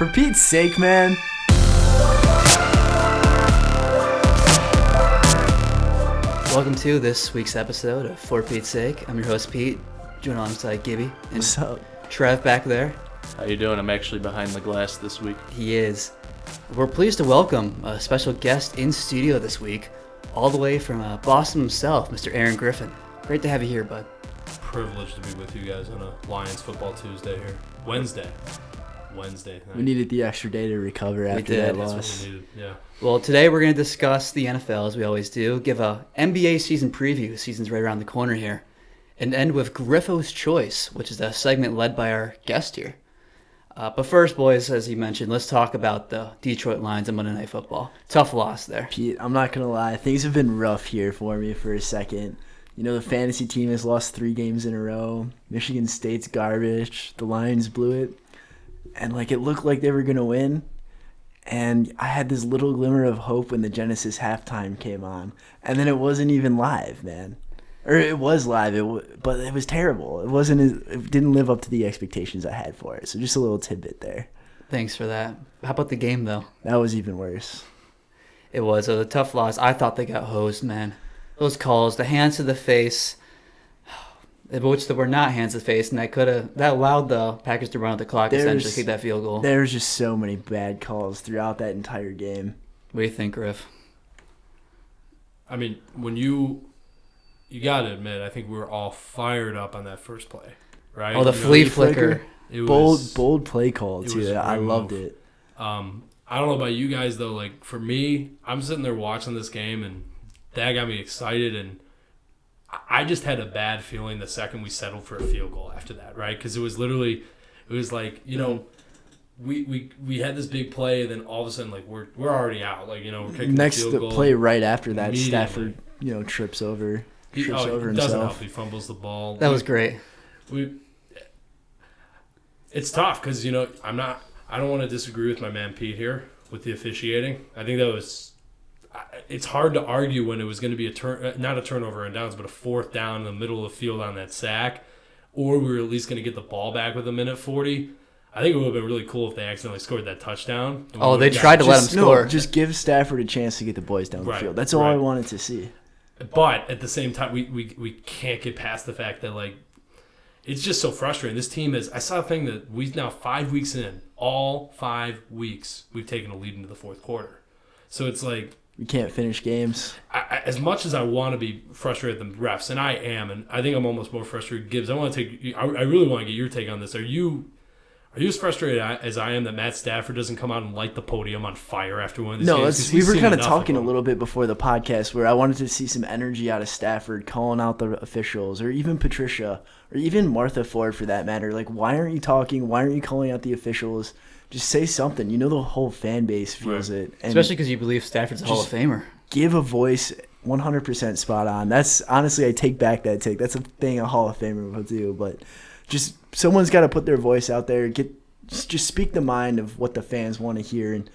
For Pete's sake, man. Welcome to this week's episode of For Pete's Sake. I'm your host, Pete, joined alongside Gibby. And What's up? Trev back there. How you doing? I'm actually behind the glass this week. He is. We're pleased to welcome a special guest in studio this week, all the way from Boston himself, Mr. Aaron Griffin. Great to have you here, bud. Privileged to be with you guys on a Lions football Tuesday here. Wednesday night. We needed the extra day to recover after that loss. That's what we needed, yeah. Well, today we're going to discuss the NFL, as we always do, give a NBA season preview. Season's right around the corner here. And end with Griffo's Choice, which is a segment led by our guest here. But first, boys, as you mentioned, let's talk about the Detroit Lions and Monday Night Football. Tough loss there. Pete, I'm not going to lie. Things have been rough here for me for a second. You know, the fantasy team has lost 3 games in a row. Michigan State's garbage. The Lions blew it. And, it looked like they were going to win. And I had this little glimmer of hope when the Genesis halftime came on. And then it wasn't even live, man. Or it was live, but it was terrible. It didn't live up to the expectations I had for it. So just a little tidbit there. Thanks for that. How about the game, though? That was even worse. It was a tough loss. I thought they got hosed, man. Those calls, the hands to the face, which were not hands to the face, and that allowed the Packers to run out the clock, essentially kick that field goal. There's just so many bad calls throughout that entire game. What do you think, Griff? I mean, when you got to admit, I think we were all fired up on that first play, right? Oh, the flea flicker. Bold play call, too. I loved it. I don't know about you guys, though. For me, I'm sitting there watching this game, and that got me excited, and I just had a bad feeling the second we settled for a field goal after that, right? Because it was we had this big play, and then all of a sudden, we're already out. We're kicking the field goal. Next play right after that, Stafford, trips over himself. It doesn't help. He fumbles the ball. That was great. It's tough because, I don't want to disagree with my man Pete here with the officiating. I think it's hard to argue when it was going to be not a turnover and downs, but a 4th down in the middle of the field on that sack, or we were at least going to get the ball back with a minute 40. I think it would have been really cool if they accidentally scored that touchdown. Oh, they tried to let him score. Just give Stafford a chance to get the boys down the field. That's all I wanted to see. But at the same time, we can't get past the fact that, it's just so frustrating. This team I saw a thing that we've now 5 weeks in, all 5 weeks, we've taken a lead into the 4th quarter. So it's we can't finish games. As much as I want to be frustrated at the refs, and I am, and I think I'm almost more frustrated. Gibbs, I really want to get your take on this. Are you as frustrated as I am that Matt Stafford doesn't come out and light the podium on fire after one of these games? No, we were kind of talking a little bit before the podcast where I wanted to see some energy out of Stafford, calling out the officials, or even Patricia, or even Martha Ford for that matter. Why aren't you talking? Why aren't you calling out the officials? Just say something. The whole fan base feels it. And especially because you believe Stafford's a Hall of Famer. Give a voice. 100% spot on. That's honestly, I take back that take. That's a thing a Hall of Famer will do. But just someone's got to put their voice out there. Just speak the mind of what the fans want to hear. And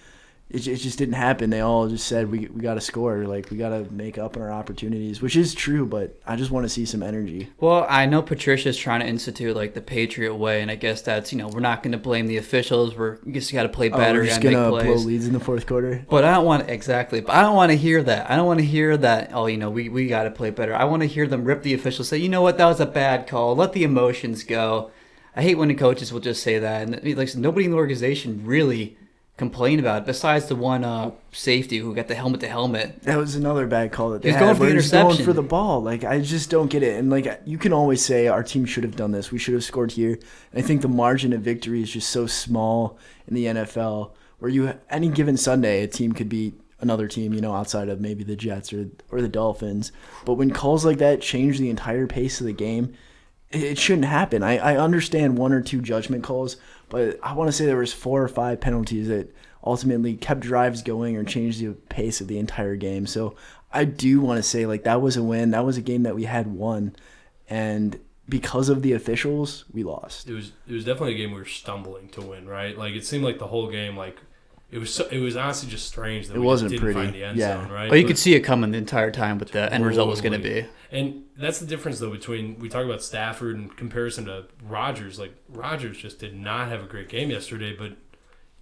it just didn't happen. They all just said we got to score. We got to make up on our opportunities, which is true. But I just want to see some energy. Well, I know Patricia's trying to institute the Patriot way, and I guess that's we're not going to blame the officials. We just got to play better. We're just going to blow leads in the 4th quarter. But I don't want to hear that. I don't want to hear that. Oh, we got to play better. I want to hear them rip the officials. Say, that was a bad call. Let the emotions go. I hate when the coaches will just say that, and nobody in the organization really complain about it, besides the one safety who got the helmet to helmet. That was another bad call that they had. He was going for the interception. Going for the ball. I just don't get it. And you can always say our team should have done this. We should have scored here. And I think the margin of victory is just so small in the NFL where any given Sunday a team could beat another team, outside of maybe the Jets or the Dolphins. But when calls like that change the entire pace of the game, it shouldn't happen. I understand 1 or 2 judgment calls, but I want to say there was 4 or 5 penalties that ultimately kept drives going or changed the pace of the entire game. So I do want to say that was a win. That was a game that we had won, and because of the officials, we lost. It was definitely a game we were stumbling to win, right? It seemed like the whole game it was honestly just strange that we didn't find the end zone, right? But you could see it coming the entire time what the end result was going to be. And that's the difference, though, between we talk about Stafford in comparison to Rodgers. Rodgers just did not have a great game yesterday, but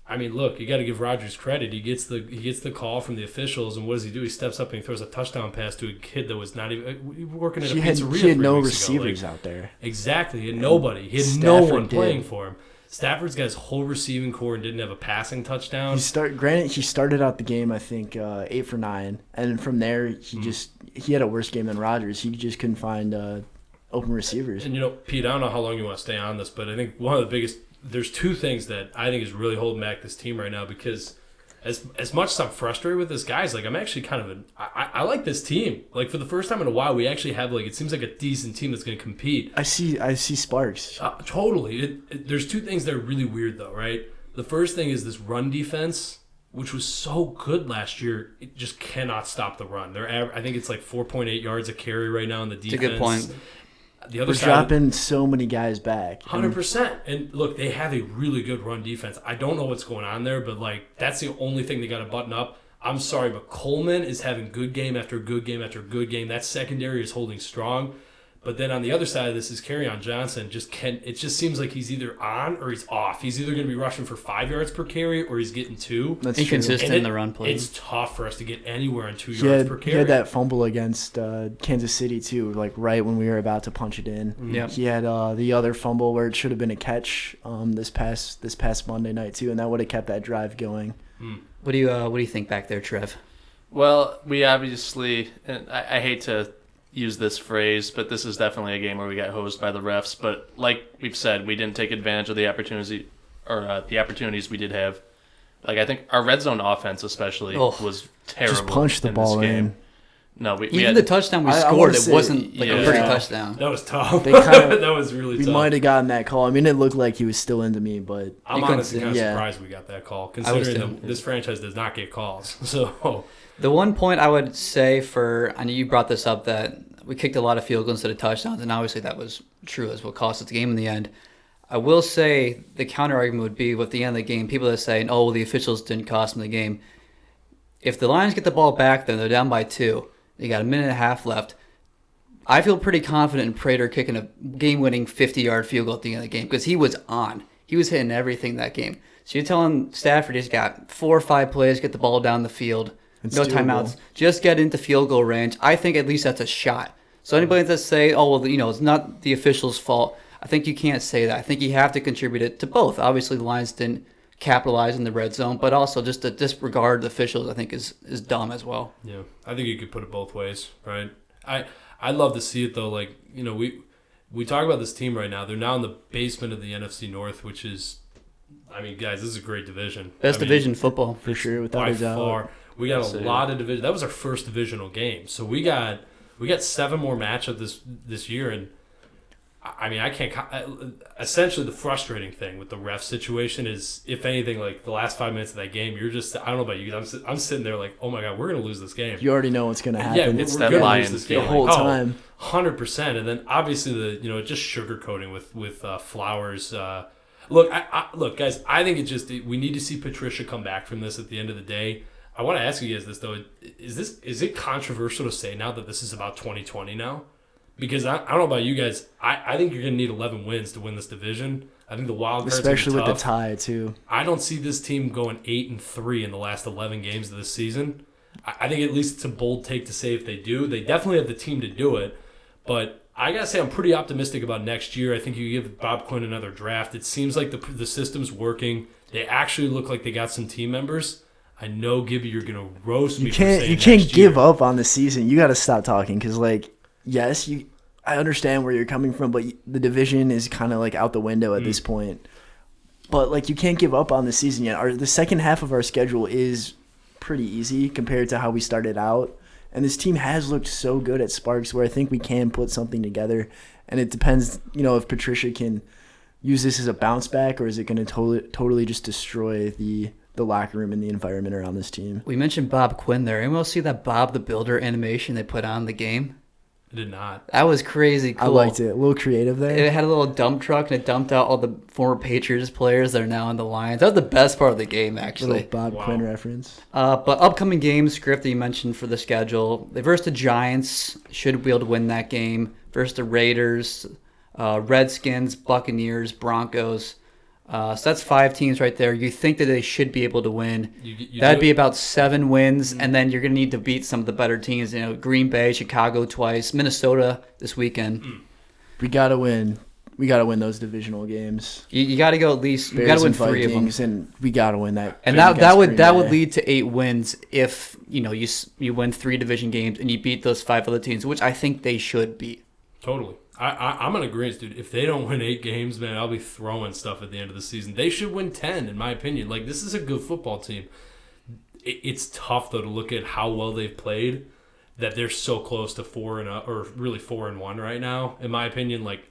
I mean, look, you got to give Rodgers credit. He gets the call from the officials, and what does he do? He steps up and he throws a touchdown pass to a kid that was not even working at a pizzeria. He had no 3 weeks receivers ago. out there. Exactly. He had nobody. He had no one playing for him. Stafford's got his whole receiving core and didn't have a passing touchdown. Granted, he started out the game, I think, 8 for 9, and from there he had a worse game than Rodgers. He just couldn't find open receivers. And Pete, I don't know how long you want to stay on this, but I think one of the biggest. There's two things that I think is really holding back this team right now, because as much as I'm frustrated with this, guys, like I'm actually kind of I like this team. Like for the first time in a while, we actually have it seems like a decent team that's going to compete. I see sparks. Totally. There's two things that are really weird though, right? The first thing is this run defense, which was so good last year. It just cannot stop the run. I think it's like 4.8 yards a carry right now in the defense. It's a good point. The other We're side, dropping so many guys back. 100%. And look, they have a really good run defense. I don't know what's going on there, but that's the only thing they got to button up. I'm sorry, but Coleman is having good game after good game after good game. That secondary is holding strong. But then on the other side of this is Kerryon Johnson. It just seems like he's either on or he's off. He's either going to be rushing for 5 yards per carry or he's getting 2. That's inconsistent true. in the run play. It's tough for us to get anywhere on 2 yards per carry. He had that fumble against Kansas City too, right when we were about to punch it in. Yep. He had the other fumble where it should have been a catch this past Monday night too, and that would have kept that drive going. What do you think back there, Trev? Well, we obviously, and I hate to use this phrase, but this is definitely a game where we got hosed by the refs. But like we've said, we didn't take advantage of the opportunity or the opportunities we did have. I think our red zone offense especially was terrible. Just punch the ball in. No, we Even had, the touchdown we scored, it wasn't a pretty touchdown. That was tough. That was really tough. We might have gotten that call. I mean, it looked like he was still into me, but I'm honestly kind of surprised we got that call, considering this franchise does not get calls. So the one point I would say I know you brought this up, that we kicked a lot of field goals instead of touchdowns, and obviously that was true. That's what cost us the game in the end. I will say the counter argument would be with the end of the game, people that say, oh, well, the officials didn't cost them the game. If the Lions get the ball back, then they're down by 2. They got a minute and a half left. I feel pretty confident in Prater kicking a game-winning 50-yard field goal at the end of the game, because he was on. He was hitting everything that game. So you're telling Stafford he's got 4 or 5 plays, get the ball down the field, no timeouts, just get into field goal range. I think at least that's a shot. So anybody that say, oh, well, it's not the officials' fault, I think you can't say that. I think you have to contribute it to both. Obviously, the Lions didn't capitalize in the red zone, but also just to disregard the officials, I think, is dumb as well. Yeah, I think you could put it both ways, right? I'd love to see it, though. We talk about this team right now. They're now in the basement of the NFC North, which is, guys, this is a great division. Best division football. For sure, without a doubt. Far. We got a lot of division. That was our first divisional game. So we got 7 more matchups this year, and I can't. Essentially, the frustrating thing with the ref situation is, if anything, the last 5 minutes of that game, you're just. I don't know about you guys. I'm sitting there oh my god, we're gonna lose this game. You already know what's gonna happen. Yeah, it's we're that gonna lose this game the whole time. 100%. And then obviously just sugarcoating with Flowers. Look, guys. I think we need to see Patricia come back from this at the end of the day. I want to ask you guys this though: is it controversial to say now that this is about 2020 now? Because I don't know about you guys, I think you're going to need 11 wins to win this division. I think the wild card's especially with tough. the tie too. I don't see this team going 8-3 in the last 11 games of this season. I think at least it's a bold take to say if they do. They definitely have the team to do it, but I gotta say I'm pretty optimistic about next year. I think you give Bob Quinn another draft. It seems like the system's working. They actually look like they got some team members. I know, Gibby, you're gonna roast me. You can't give up on the season. You got to stop talking, because yes, I understand where you're coming from, but the division is kind of out the window at this point. But you can't give up on the season yet. The second half of our schedule is pretty easy compared to how we started out. And this team has looked so good at Sparks, where I think we can put something together. And it depends, if Patricia can use this as a bounce back, or is it going to totally just destroy the locker room and the environment around this team. We mentioned Bob Quinn there. Anyone else see that Bob the Builder animation they put on the game? I did not. That was crazy cool. I liked it. A little creative there. It had a little dump truck, and it dumped out all the former Patriots players that are now in the Lions. That was the best part of the game, actually. Little Bob Quinn reference. But upcoming games, Griff, that you mentioned for the schedule. They versus the Giants. Should be able to win that game. Versus the Raiders, Redskins, Buccaneers, Broncos. So that's 5 teams right there. You think that they should be able to win. You That'd do be it- about 7 wins, and then you're going to need to beat some of the better teams. Green Bay, Chicago twice, Minnesota this weekend. We gotta win. We gotta win those divisional games. You got to go at least. You got Bears to win and 3 of them. Vikings, and we gotta win that. And game that would against Green Bay. lead to 8 wins if you win 3 division games and you beat those 5 other teams, which I think they should beat. Totally. I'm in agreement, dude. If they don't win 8 games, man, I'll be throwing stuff at the end of the season. They should win 10, in my opinion. Like, this is a good football team. It's tough, though, to look at how well they've played, that they're so close to 4-0, or really 4-1 right now. In my opinion, like,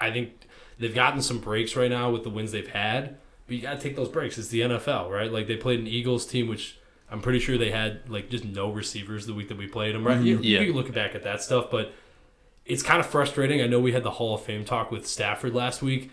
I think they've gotten some breaks right now with the wins they've had, but you got to take those breaks. It's the NFL, right? Like, they played an Eagles team, which I'm pretty sure they had, like, just no receivers the week that we played them, right? You can look back at that stuff, but it's kind of frustrating. I know we had the Hall of Fame talk with Stafford last week.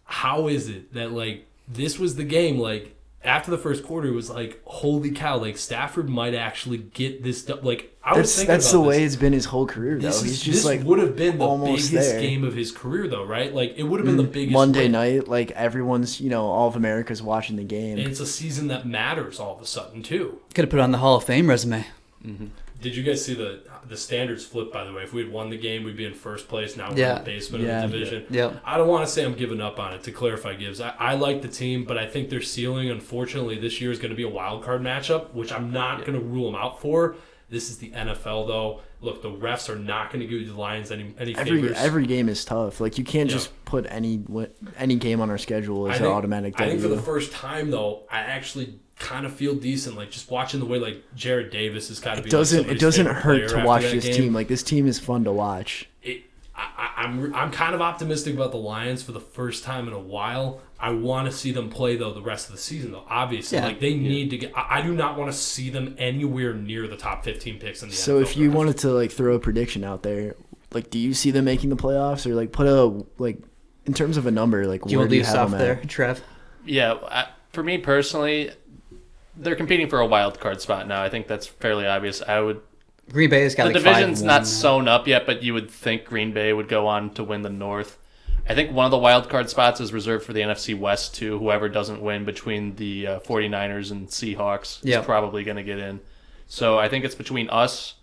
How is it that, like, this was the game, like, after the first quarter, it was like, holy cow, like, Stafford might actually get this done. Like, I was thinking That's about the way this. it's been his whole career, though. He's just This like would have been the almost biggest there. game of his career, though, right? Like, it would have been the biggest Monday win. night, like everyone's, all of America's watching the game. And it's a season that matters all of a sudden, too. Could have put it on the Hall of Fame resume. Did you guys see the standards flip, by the way? If we had won the game, we'd be in first place. Now we're Yeah. in the basement Yeah. of the division. Yep. I don't want to say I'm giving up on it, to clarify, Gibbs. I like the team, but I think their ceiling, unfortunately, this year is going to be a wild card matchup, which I'm not going to rule them out for. This is the NFL, though. Look, the refs are not going to give the Lions any favors. Every game is tough. Like, you can't Yeah. just put any game on our schedule as I an think- automatic I think for W. the first time, though, I actually kind of feel decent. Like, just watching the way, like, Jared Davis has got to be. It doesn't favorite hurt player to after watch that this game. team. Like, this team is fun to watch. I'm kind of optimistic about the Lions for the first time in a while. I want to see them play, though, the rest of the season, though. Obviously, Yeah. like, they need to get. I do not want to see them anywhere near the top 15 picks in the So NFL if you draft. wanted to like throw a prediction out there, like, do you see them making the playoffs, or like put a like in terms of a number, like Do you where want do to you leave us have off them there, at? Trev? Yeah, for me personally, they're competing for a wild card spot now. I think that's fairly obvious. Green Bay has got The like division's 5-1 not now. sewn up yet, but you would think Green Bay would go on to win the North. I think one of the wild card spots is reserved for the NFC West, too. Whoever doesn't win between the 49ers and Seahawks Yep. is probably going to get in. So I think it's between us,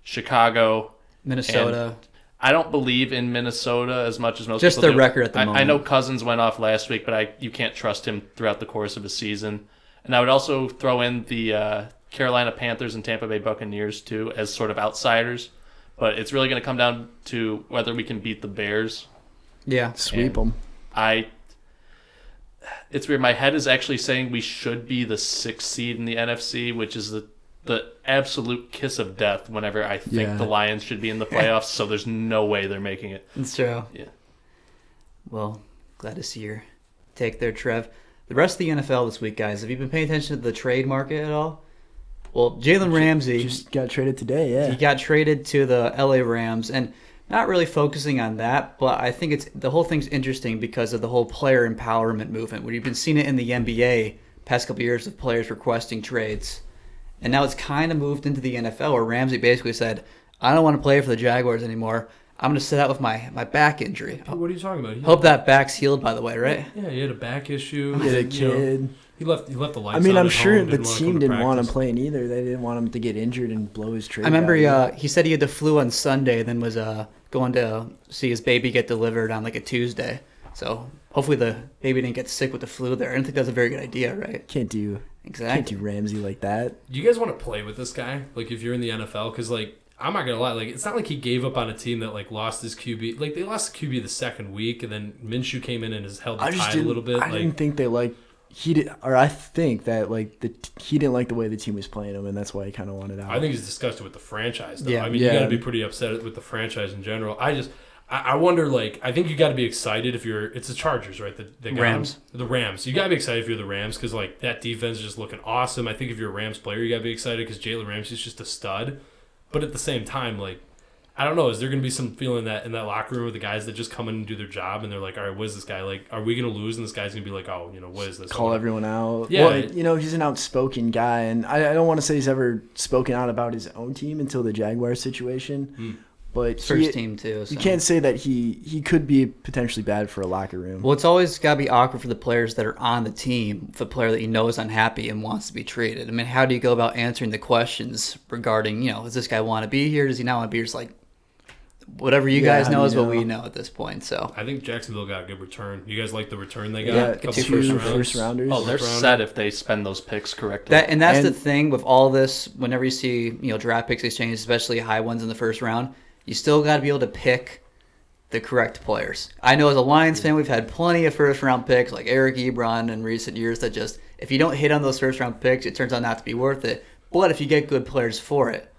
Chicago, Minnesota. I don't believe in Minnesota as much as most Just people their do. record at the I moment. know Cousins went off last week, but you can't trust him throughout the course of a season. And I would also throw in the Carolina Panthers and Tampa Bay Buccaneers, too, as sort of outsiders. But it's really going to come down to whether we can beat the Bears. Yeah. Sweep them. It's weird. My head is actually saying we should be the 6th seed in the NFC, which is the absolute kiss of death whenever I think Yeah. the Lions should be in the playoffs. So there's no way they're making it. It's true. Yeah. Well, glad to see your take there, Trev. The rest of the NFL this week, guys, have you been paying attention to the trade market at all? Well, Jalen Ramsey, Just got traded today. Yeah. he got traded to the LA Rams, and not really focusing on that, but I think the whole thing's interesting because of the whole player empowerment movement, where you've been seeing it in the NBA past couple years of players requesting trades. And now it's kind of moved into the NFL, where Ramsey basically said, I don't want to play for the Jaguars anymore. I'm going to sit out with my back injury. What are you talking about? Hope that back's healed, by the way, right? Yeah, he had a back issue. He had a You know, kid. he left the lights I mean, on I'm at sure home, the wanna come team to didn't want him practice. playing either. They didn't want him to get injured and blow his trade. I remember value. he said he had the flu on Sunday, then was going to see his baby get delivered on like a Tuesday. So hopefully the baby didn't get sick with the flu there. I don't think that's a very good idea, right? can't do Exactly. Ramsey like that. Do you guys want to play with this guy? Like, if you're in the NFL, because like I'm not gonna lie, like it's not like he gave up on a team that like lost his QB. Like they lost the QB the second week, and then Minshew came in and has held the I just tide a didn't. little bit. I like, didn't think they liked. He did, or I think that like he didn't like the way the team was playing him, and that's why he kind of wanted out. I think he's disgusted with the franchise, though. Yeah. I mean, you Yeah. got to be pretty upset with the franchise in general. I wonder, like, I think you got to be excited if you're. It's the Chargers, right? The Rams. The Rams. You got to be excited if you're the Rams because like that defense is just looking awesome. I think if you're a Rams player, you got to be excited because Jalen Ramsey's just a stud. But at the same time, like, I don't know. Is there going to be some feeling that in that locker room with the guys that just come in and do their job and they're like, all right, what is this guy? Like, are we going to lose? And this guy's going to be like, oh, what is this? call everyone out. Yeah. Well, he's an outspoken guy, and I don't want to say he's ever spoken out about his own team until the Jaguars situation. but First team too. So. You can't say that he could be potentially bad for a locker room. Well, it's always got to be awkward for the players that are on the team. If a player that you know is unhappy and wants to be traded, I mean, how do you go about answering the questions regarding, does this guy want to be here? Does he not want to be here? It's like, whatever you guys know is what we know at this point. So I think Jacksonville got a good return. You guys like the return they got? Yeah, Couple two first rounders. Oh, they're set if they spend those picks correctly. That's the thing with all this. Whenever you see draft picks exchanges, especially high ones in the first round, you still got to be able to pick the correct players. I know as a Lions fan, we've had plenty of first round picks like Eric Ebron in recent years that just, if you don't hit on those first round picks, it turns out not to be worth it. But if you get good players for it,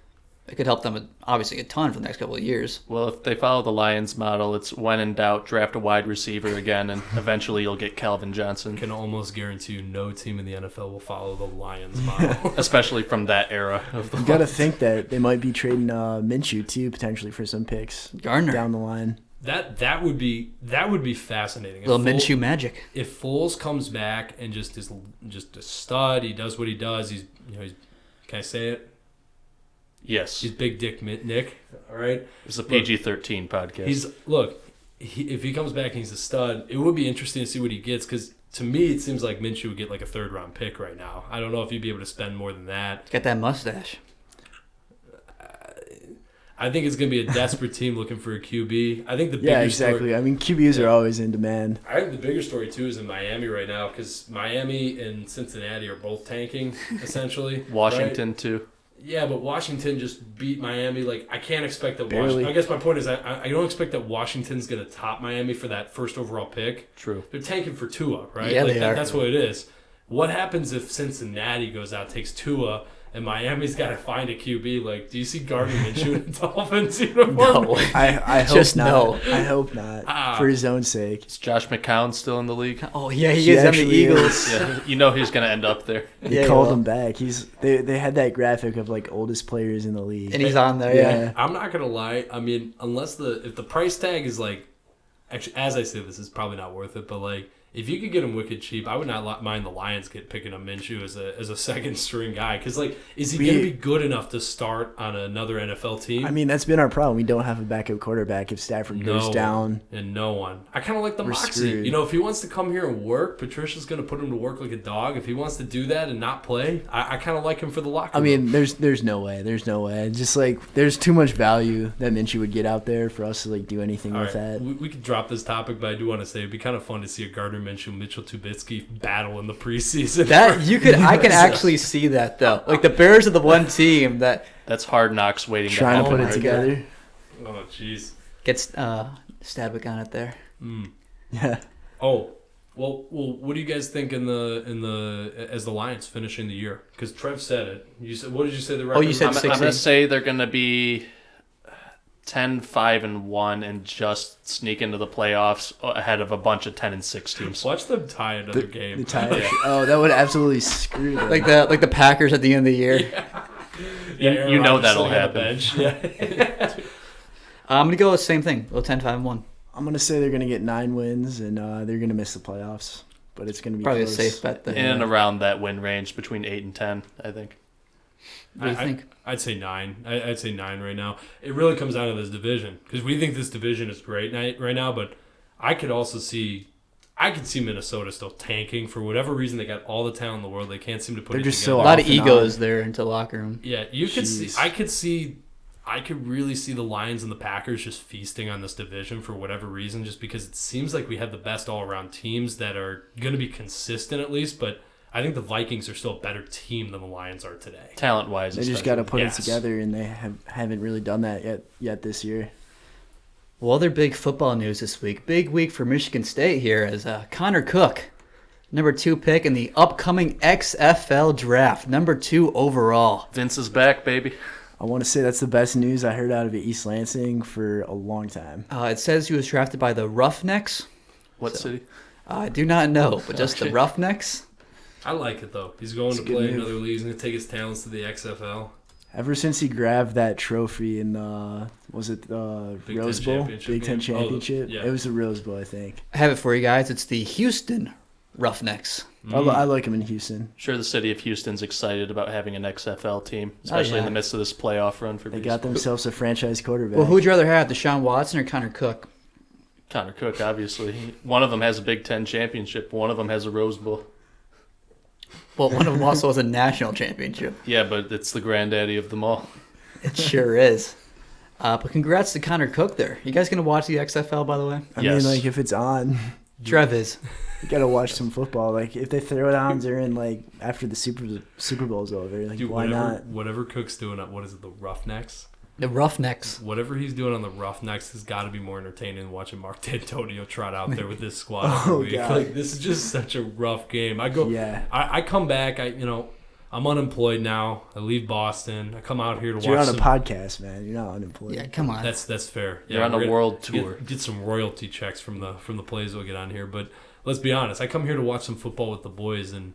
it could help them obviously a ton for the next couple of years. Well, if they follow the Lions model, it's when in doubt, draft a wide receiver again, and eventually you'll get Calvin Johnson. I can almost guarantee you no team in the NFL will follow the Lions model. Especially from that era. Of the You got to think that they might be trading Minshew too, potentially for some picks Gardner down the line. That would be fascinating. Little Minshew magic. If Foles comes back and just is just a stud, he does what he does. He's can I say it? Yes. He's Big Dick Nick. All right. It's a PG-13 podcast. If he comes back and he's a stud, it would be interesting to see what he gets because to me it seems like Minshew would get like a 3rd round pick right now. I don't know if you'd be able to spend more than that. Got that mustache. I think it's going to be a desperate team looking for a QB. I think the bigger exactly. story, I mean, QBs are always in demand. I think the bigger story too is in Miami right now because Miami and Cincinnati are both tanking essentially. Washington right? too. Yeah, but Washington just beat Miami. Like I can't expect that. Barely. I guess my point is I don't expect that Washington's going to top Miami for that first overall pick. True. They're tanking for Tua, right? Yeah, like they are. That's what it is. What happens if Cincinnati goes out, takes Tua, and Miami's got to find a QB? Like, do you see Gardner Minshew in the Dolphins uniform? No. I hope Just not. no. I hope not. For his own sake. Is Josh McCown still in the league? Oh yeah, he He is on the actually Eagles. is. Yeah, you know he's going to end up there. They Yeah, called well. him back. They had that graphic of like oldest players in the league. And he's on there. Yeah. I'm not gonna lie. I mean, if the price tag is like, actually, as I say, this is probably not worth it. But like, if you could get him wicked cheap, I would not mind the Lions picking up Minshew as a second string guy. Because like, is he gonna be good enough to start on another NFL team? I mean, that's been our problem. We don't have a backup quarterback if Stafford goes down. And no one. I kind of like the We're moxie. screwed. If he wants to come here and work, Patricia's going to put him to work like a dog. If he wants to do that and not play, I kind of like him for the locker I room. mean, there's no way. There's no way. Just like there's too much value that Minshew would get out there for us to like do anything All with right, that. we could drop this topic, but I do want to say it'd be kind of fun to see a Gardner Minshew, Mitchell Trubisky battle in the preseason. I can actually see that though. Like the Bears are the one team that That's Hard Knocks waiting Trying to happen put it right together. Oh, jeez. gets Stabic on it there. Yeah. Oh, well, what do you guys think as the Lions finishing the year? Because Trev said it. You said, what did you say the record? you said I'm 16. going to say they're going to be 10-5-1 and just sneak into the playoffs ahead of a bunch of 10-6 teams. Watch them tie another game. The tie. Oh, that would absolutely screw them. Like the Packers at the end of the year. Aaron you know Rodgers that'll sitting on the happen. bench. Yeah. I'm gonna go with the same thing. Go 10-5-1. I'm gonna say they're gonna get 9 wins and they're gonna miss the playoffs, but it's gonna be Probably close. a safe bet there. In and around that win range between 8 and 10, I think. What do you think? I'd say 9. I'd say 9 right now. It really comes down to this division because we think this division is great right now, but I could see Minnesota still tanking for whatever reason. They got all the talent in the world. They can't seem to put They're it just together. A lot of off and egos there into the locker room. Yeah, you could see. Jeez. I could really see the Lions and the Packers just feasting on this division for whatever reason, just because it seems like we have the best all-around teams that are going to be consistent at least. But I think the Vikings are still a better team than the Lions are today. Talent-wise, They just got to put Yes. it together, and they haven't really done that yet this year. Well, other big football news this week. Big week for Michigan State here as Connor Cook, number 2 pick in the upcoming XFL draft, number 2 overall. Vince is back, baby. I want to say that's the best news I heard out of East Lansing for a long time. It says he was drafted by the Roughnecks. What city? I do not know, but just the Roughnecks. I like it though. He's going It's to a good play move. another league. He's going to take his talents to the XFL. Ever since he grabbed that trophy in was it the Big Rose Ten Bowl, championship Big Ten game? Oh, championship? yeah. It was the Rose Bowl, I think. I have it for you guys. It's the Houston Roughnecks. I like him in Houston. Sure, the city of Houston's excited about having an XFL team, especially in the midst of this playoff run for They got themselves a franchise quarterback. Well, who'd you rather have, Deshaun Watson or Connor Cook? Connor Cook, obviously. One of them has a Big Ten championship. One of them has a Rose Bowl. Well, one of them also has a national championship. Yeah, but it's the granddaddy of them all. It sure is. But congrats to Connor Cook there. You guys going to watch the XFL, by the way? I Yes. mean, like, if it's on, Trev is. you got to watch some football. Like, if they throw it on during, like, after the Super Bowl's over, like, Dude, why not? Whatever Cook's doing at, what is it, the Roughnecks? The Roughnecks. Whatever he's doing on the Roughnecks has got to be more entertaining than watching Mark D'Antonio trot out there with this squad every week. God. Like, this is just such a rough game. Yeah. I come back. I'm unemployed now. I leave Boston. I come out here to You're watch on a podcast, man. You're not unemployed. Yeah, come on. That's fair. You're on we're a gonna world tour. Get some royalty checks from the plays we'll get on here. But let's be honest. I come here to watch some football with the boys, and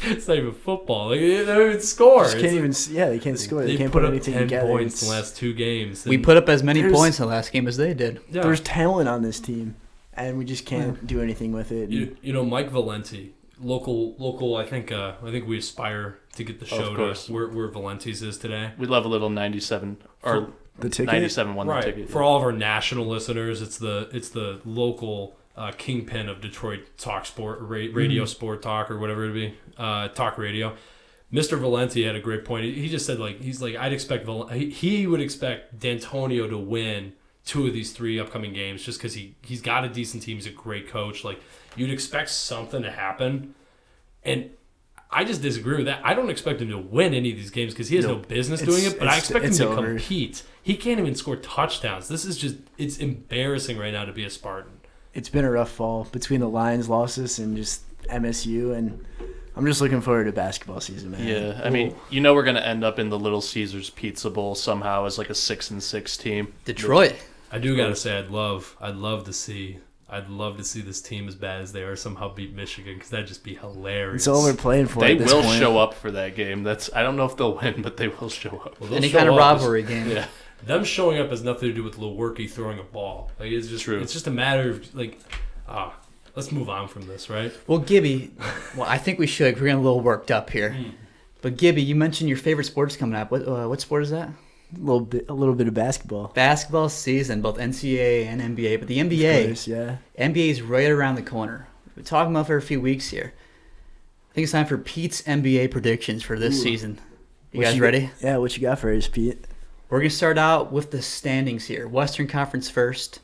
it's not even football. Like, they don't even score. Just can't even. Yeah, they can't score. They can't put put up anything 10 together. points in the It's- last 2 games. We and- put up as many There's- points in the last game as they did. yeah. There's talent on this team, and we just can't do anything with it. You know Mike Valenti, local. I think we aspire to get the show course. to where Valenti's is today. We'd love a little 97 or The ticket. 97 won the Right. ticket. For all of our national listeners, it's the local kingpin of Detroit talk sport, radio sport talk, or whatever it be, talk radio. Mr. Valenti had a great point. He just said, like, I'd expect he would expect D'Antonio to win 2 of these 3 upcoming games just because he's got a decent team. He's a great coach. Like, you'd expect something to happen, and I just disagree with that. I don't expect him to win any of these games because he has no business doing it, but I expect him to compete. He can't even score touchdowns. This is just, it's embarrassing right now to be a Spartan. It's been a rough fall between the Lions losses and just MSU, and I'm just looking forward to basketball season, man. Yeah, I mean, we're going to end up in the Little Caesars Pizza Bowl somehow as like a 6-6 team. Detroit. I do gotta say, I'd love to see this team as bad as they are somehow beat Michigan because that'd just be hilarious. It's all we're playing for. They at this will point. show up for that game. I don't know if they'll win, but they will show up. Well, they'll Any show kind of up as- rivalry game. Yeah. Them showing up has nothing to do with Lewerke throwing a ball. Like, it's just True. It's just a matter of like, let's move on from this, right? Well, Gibby, I think we should. We're getting a little worked up here. But Gibby, you mentioned your favorite sports coming up. What sport is that? A little bit of basketball. Basketball season, both NCAA and NBA. But the Of NBA, course, yeah. NBA is right around the corner. We've been talking about it for a few weeks here. I think it's time for Pete's NBA predictions for this season. You guys ready? Yeah, what you got for us, Pete? We're going to start out with the standings here. Western Conference first.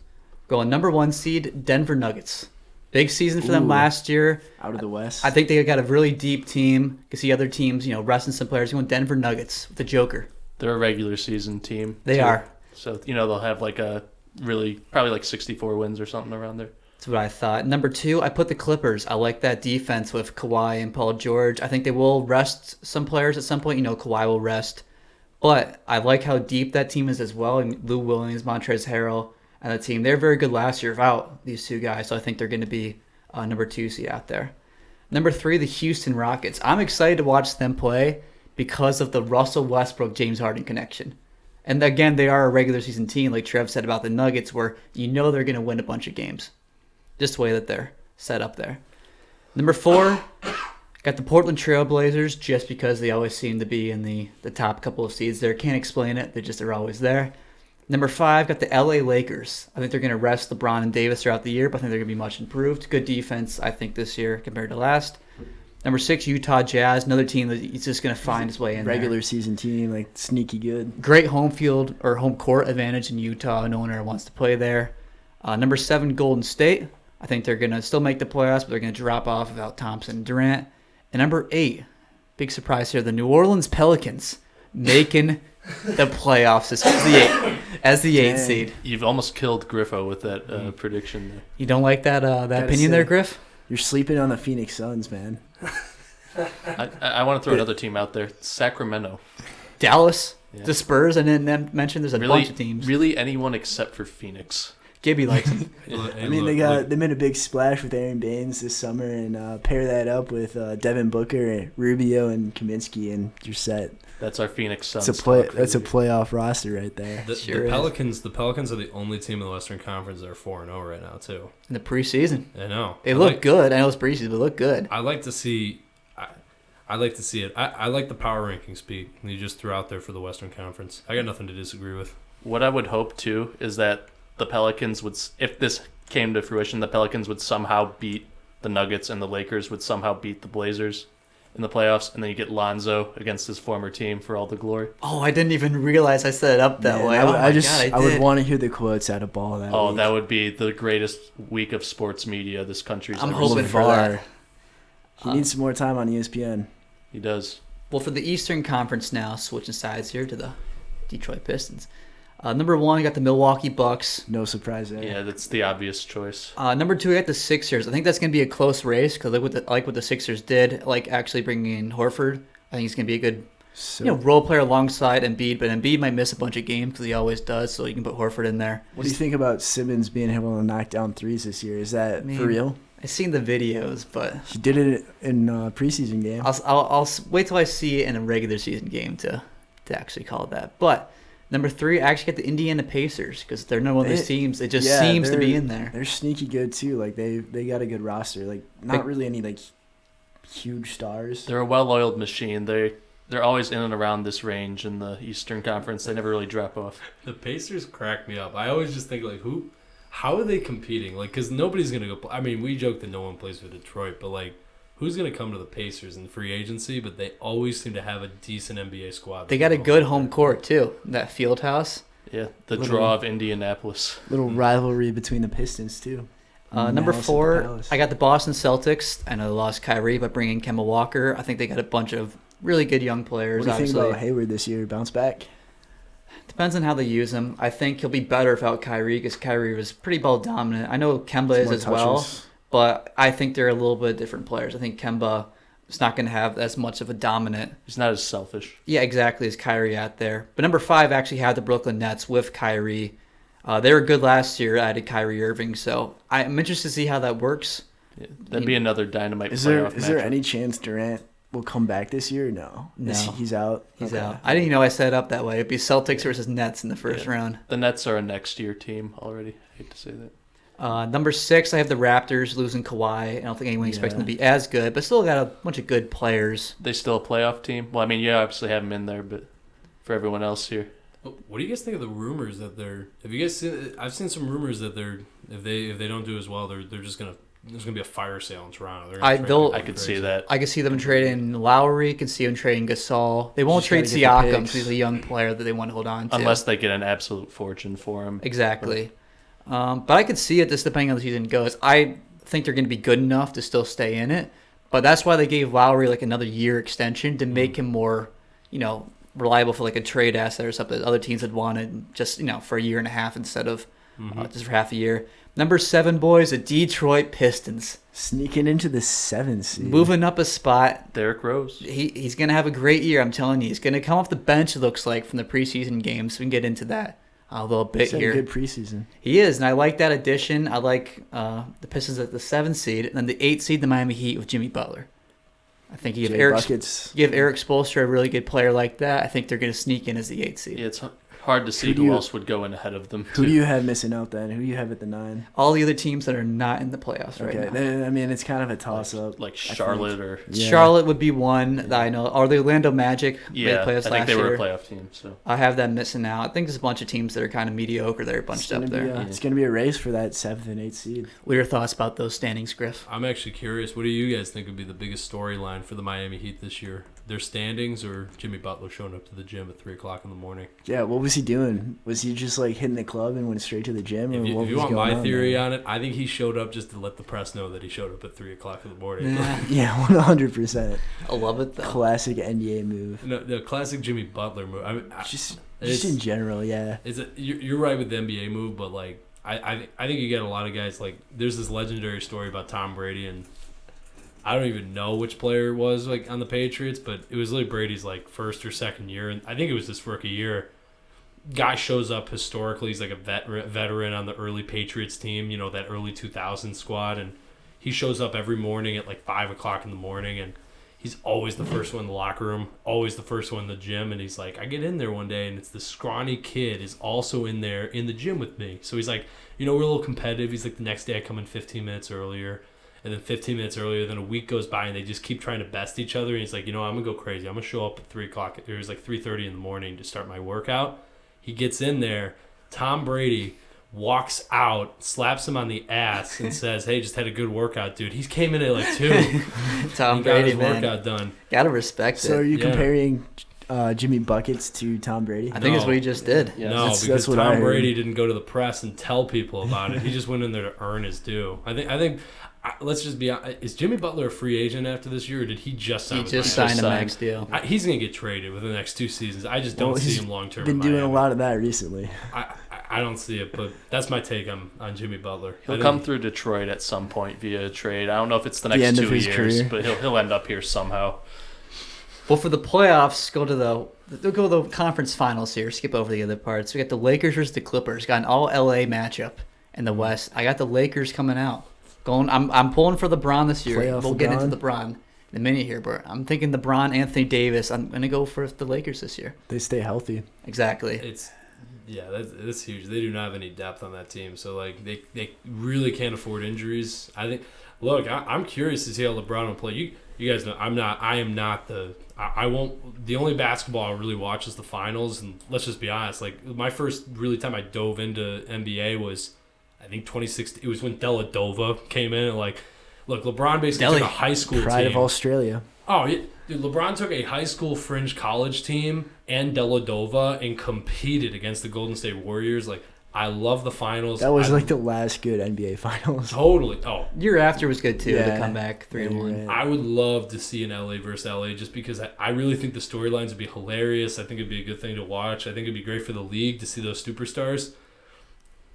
Going number 1 seed, Denver Nuggets. Big season for them Ooh. last year. Out of the West. I think they got a really deep team. You can see other teams, resting some players. Going Denver Nuggets with the Joker. They're a regular season team. They too. are. So, they'll have like probably like 64 wins or something around there. That's what I thought. Number 2, I put the Clippers. I like that defense with Kawhi and Paul George. I think they will rest some players at some point. Kawhi will rest. But I like how deep that team is as well. And Lou Williams, Montrezl Harrell, and the team. They're very good last year without these 2 guys. So I think they're going to be number 2 seed out there. Number 3, the Houston Rockets. I'm excited to watch them play because of the Russell Westbrook, James Harden connection. And again, they are a regular season team, like Trev said about the Nuggets, where they're going to win a bunch of games. Just the way that they're set up there. Number 4, got the Portland Trail Blazers, just because they always seem to be in the top couple of seeds there. Can't explain it. They're always there. Number 5, got the LA Lakers. I think they're going to rest LeBron and Davis throughout the year, but I think they're going to be much improved. Good defense, I think, this year compared to last. Number 6, Utah Jazz, another team that is just going to find its way in Regular there. season team, like sneaky good. Great home field or home court advantage in Utah. No one ever wants to play there. Number 7, Golden State. I think they're going to still make the playoffs, but they're going to drop off without Thompson and Durant. And number 8, big surprise here, the New Orleans Pelicans making the playoffs as the 8th seed. You've almost killed Griffo with that prediction there. You don't like that opinion there, Griff? You're sleeping on the Phoenix Suns, man. I want to throw another team out there. Sacramento. Dallas, Yeah. the Spurs, I didn't mention there's a bunch of teams. Really anyone except for Phoenix. Gibby likes him. I mean, they made a big splash with Aaron Baines this summer, and pair that up with Devin Booker, Rubio, and Kaminsky, and you're set. That's our Phoenix Suns. That's a playoff roster right there. Sure the Pelicans are the only team in the Western Conference that are 4-0 right now too. In the preseason. I know. They look good. I know it's preseason, but look good. I like to see it. I like the power rankings, Pete. You just threw out there for the Western Conference. I got nothing to disagree with. What I would hope too is that the Pelicans would, if this came to fruition, the Pelicans would somehow beat the Nuggets and the Lakers would somehow beat the Blazers in the playoffs, and then you get Lonzo against his former team for all the glory. Oh, I didn't even realize I set it up that way. I would want to hear the quotes out of Ball that week. That would be the greatest week of sports media this country's I'm ever hoping seen. for that. He needs some more time on ESPN. He does. Well, for the Eastern Conference now, switching sides here to the Detroit Pistons. Number 1, you got the Milwaukee Bucks. No surprise there. Yeah, that's the obvious choice. Number 2, you got the Sixers. I think that's going to be a close race because I like what the Sixers did, like actually bringing in Horford. I think he's going to be a good role player alongside Embiid, but Embiid might miss a bunch of games because he always does, so you can put Horford in there. What do you think about Simmons being able to knock down threes this year? Is that for real? I've seen the videos, but he did it in a preseason game. I'll wait till I see it in a regular season game to actually call it that. But number 3, I actually got the Indiana Pacers because they're one of those teams. It just seems to be in there. They're sneaky good too. Like they got a good roster. Like not really any like huge stars. They're a well-oiled machine. They're always in and around this range in the Eastern Conference. They never really drop off. The Pacers crack me up. I always just think like how are they competing? Like, because nobody's going to go. I mean, we joke that no one plays for Detroit, but like, who's going to come to the Pacers in free agency? But they always seem to have a decent NBA squad. They got a good home court, too. That field house. Yeah, draw of Indianapolis. Little rivalry between the Pistons, too. Number 4, I got the Boston Celtics. I know they lost Kyrie by bringing Kemba Walker. I think they got a bunch of really good young players. What do you think about Hayward this year? Bounce back? Depends on how they use him. I think he'll be better without Kyrie because Kyrie was pretty ball dominant. I know Kemba is as well, but I think they're a little bit different players. I think Kemba is not going to have as much of a dominant. He's not as selfish. Yeah, exactly, as Kyrie out there. But number 5 actually had the Brooklyn Nets with Kyrie. They were good last year. Added Kyrie Irving, so I'm interested to see how that works. Yeah, that'd be another dynamite Is playoff there any chance Durant will come back this year? No. He's out. He's out. I didn't even know I set it up that way. It'd be Celtics versus Nets in the first round. The Nets are a next year team already. I hate to say that. Number 6, I have the Raptors losing Kawhi. I don't think anyone expects them to be as good, but still got a bunch of good players. They still a playoff team? Well, I mean, you obviously have them in there, but for everyone else here. What do you guys think of the rumors that have you guys seen? I've seen some rumors that if they don't do as well, they're just gonna. There's going to be a fire sale in Toronto. I could see that. I could see them trading Lowry. Could see them trading Gasol. They won't trade Siakam because he's a young player that they want to hold on to. Unless they get an absolute fortune for him. Exactly. But I could see it just depending on how the season goes. I think they're going to be good enough to still stay in it. But that's why they gave Lowry like another year extension to make him more, reliable for like a trade asset or something that other teams had wanted just, for a year and a half instead of just for half a year. Number 7, boys, the Detroit Pistons. Sneaking into the 7th seed. Moving up a spot. Derrick Rose. He's going to have a great year, I'm telling you. He's going to come off the bench, it looks like, from the preseason games. We can get into that a little bit here. He's had a good preseason. He is, and I like that addition. I like the Pistons at the 7th seed, and then the 8th seed, the Miami Heat with Jimmy Butler. I think you give Eric Spoelstra a really good player like that. I think they're going to sneak in as the 8th seed. Yeah, it's hard to see who else would go in ahead of them. Who do you have missing out then? Who do you have at the 9? All the other teams that are not in the playoffs right now. Okay, I mean, it's kind of a toss-up. Like Charlotte or... Yeah. Charlotte would be one that I know. Or the Orlando Magic. Yeah, I think they were a playoff team. So I have that missing out. I think there's a bunch of teams that are kind of mediocre that are bunched up there. It's going to be a race for that 7th and 8th seed. What are your thoughts about those standings, Griff? I'm actually curious. What do you guys think would be the biggest storyline for the Miami Heat this year? Their standings or Jimmy Butler showing up to the gym at 3 o'clock in the morning? Yeah, what was he doing? Was he just like hitting the club and went straight to the gym? If you want my theory on it, I think he showed up just to let the press know that he showed up at 3 o'clock in the morning. Yeah, 100%. I love it though. Classic NBA move. No, classic Jimmy Butler move. I mean, just in general, yeah. You're right with the NBA move, but like I think you get a lot of guys like there's this legendary story about Tom Brady and I don't even know which player it was like on the Patriots, but it was like Brady's like first or second year, and I think it was his rookie year. guy shows up historically. He's like a veteran on the early Patriots team, that early 2000 squad. And he shows up every morning at like 5 o'clock in the morning. And he's always the first one in the locker room, always the first one in the gym. And he's like, I get in there one day and it's this scrawny kid is also in there in the gym with me. So he's like, we're a little competitive. He's like, the next day I come in 15 minutes earlier. And then 15 minutes earlier, then a week goes by and they just keep trying to best each other. And he's like, I'm going to go crazy. I'm going to show up at 3 o'clock. It was like 3:30 in the morning to start my workout. He gets in there. Tom Brady walks out, slaps him on the ass, and says, "Hey, just had a good workout, dude." He came in at like 2. Tom Brady, got his workout done. Gotta respect it. So are you comparing Jimmy Buckets to Tom Brady? I think that's what he just did. Yeah. No, That's because what Tom I heard. Brady didn't go to the press and tell people about it. He just went in there to earn his due. I think. Let's just be honest. Is Jimmy Butler a free agent after this year, or did he just sign? He with just Miami? signed a max deal. He's going to get traded within the next 2 seasons. I just don't see him long term. Been doing a lot of that recently. I don't see it, but that's my take on Jimmy Butler. He'll come through Detroit at some point via a trade. I don't know if it's the next end of 2 his years, career. but he'll end up here somehow. Well, for the playoffs, they'll go to the conference finals here. Skip over the other parts. We got the Lakers versus the Clippers. Got an all LA matchup in the West. I got the Lakers coming out. I'm pulling for LeBron this year. Playoff We'll get into LeBron. LeBron in a minute here, but I'm thinking LeBron, Anthony Davis. I'm gonna go for the Lakers this year. They stay healthy. Exactly. That's huge. They do not have any depth on that team, so like they really can't afford injuries. I think. Look, I'm curious to see how LeBron will play. You guys know I am not I won't. The only basketball I really watch is the finals, and let's just be honest. Like my first really time I dove into NBA was, I think 2016. It was when Dellavedova came in and like, look, LeBron basically took a high school Pride team. of Australia. Oh, yeah. Dude, LeBron took a high school fringe college team and Dellavedova and competed against the Golden State Warriors. Like, I love the finals. That was like the last good NBA finals. Totally. Oh, Year after was good too. Yeah. To come back 3-1. Right. I would love to see an LA versus LA just because I really think the storylines would be hilarious. I think it'd be a good thing to watch. I think it'd be great for the league to see those superstars.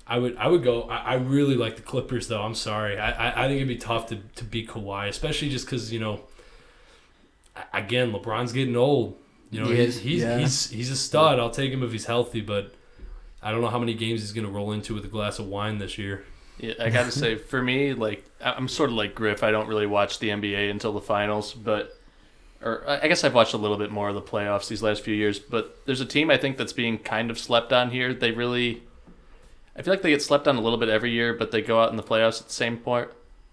I would go. I really like the Clippers though. I'm sorry. I think it'd be tough to beat Kawhi, especially just because again, LeBron's getting old. He's a stud. I'll take him if he's healthy, but I don't know how many games he's going to roll into with a glass of wine this year. Yeah, I got to say, for me, like I'm sort of like Griff. I don't really watch the NBA until the finals, or I guess I've watched a little bit more of the playoffs these last few years. But there's a team I think that's being kind of slept on here. I feel like they get slept on a little bit every year, but they go out in the playoffs at the same point.